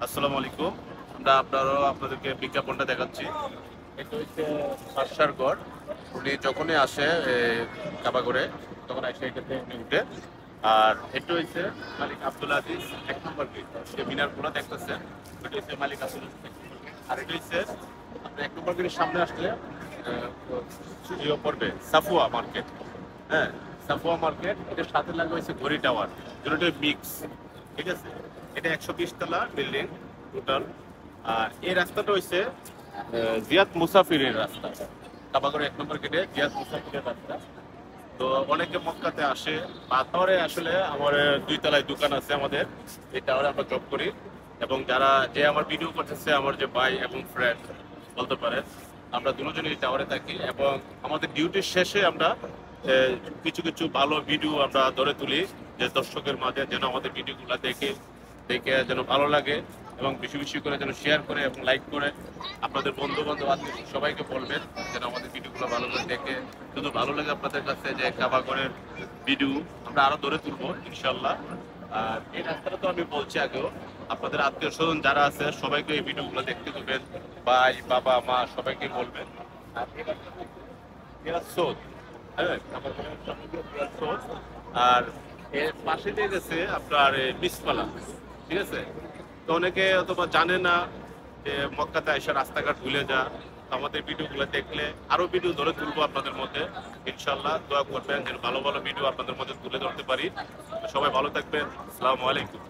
আসসালামু আলাইকুম। আমরা আপনাদেরকে বিজ্ঞাপনটা দেখাচ্ছি। এটা হচ্ছে বাদশার ঘর। উনি যখনই আসে কাবাগরে তখন এসে এটাতে উনি উঠে। আর এটা হচ্ছে মালিক আব্দুল আজিজ ১ নম্বর গেট। যে মিনারগুলো দেখতেছেন ওইটা হচ্ছে মালিক আব্দুল আজিজ ১ নম্বর গেট। আর এটা হচ্ছে আপনি ১ নম্বর গেটের সামনে আসলে পড়বে সাফুয়া মার্কেট। হ্যাঁ, সাফুয়া মার্কেট। এটার সাথে লাগা হয়েছে ঘড়ি টাওয়ার, দুটোই মিক্স। ঠিক আছে, এটা ১২০ তলা বিল্ডিং টোটাল। আর এই রাস্তাটা হচ্ছে জিয়াদ মুসাফিরের রাস্তা। কাবাগরের ১ নম্বর গেটে জিয়াদ মুসাফিরের রাস্তা। তো অনেকে মক্কাতে আসে। টাওয়ারে আসলে আমার ২ তলায় দোকান আছে আমাদের। এই টাওয়ারে আমরা জব করি। এবং যে আমার ভিডিও করতেছে আমার যে ভাই এবং ফ্রেন্ড বলতে পারেন, আমরা দুজনেই টাওয়ারে থাকি। এবং আমাদের ডিউটির শেষে আমরা কিছু কিছু ভালো ভিডিও আমরা ধরে তুলি, যে দর্শকের মাঝে যেন আমাদের ভিডিওগুলো দেখে যেন ভালো লাগে এবং বেশি বেশি করে যেন শেয়ার করে এবং লাইক করে আপনাদের বন্ধু বান্ধব আত্মীয় সবাইকে বলবেন যেন আমাদের ভিডিওগুলো ভালো করে দেখে। শুধু ভালো লাগে আপনাদের কাছে যে কাবাগরের ভিডিও আমরা আরো ধরে তুলবো ইনশাল্লাহ। আর এই রাস্তাটা তো আমি বলছি আগেও, আপনাদের আত্মীয় স্বজন যারা আছে সবাইকে এই ভিডিওগুলো দেখতে দেবেন, ভাই বাবা মা সবাইকে বলবেন। আর এরা সোদ, হ্যাঁ, কাবাগরের সামনে দিয়ে সোদ। আর এর পাশে দিয়ে গেছে আপনার বিসমালা। ঠিক আছে, তো অনেকে অথবা জানে না যে মক্কাতে এসে রাস্তাঘাট ভুলে যা। আমাদের ভিডিওগুলো দেখলে আরো ভিডিও ধরে তুলবো আপনাদের মধ্যে ইনশাল্লাহ। দোয়া করবেন যেন ভালো ভালো ভিডিও আপনাদের মধ্যে তুলে ধরতে পারি। সবাই ভালো থাকবেন। আসসালামু আলাইকুম।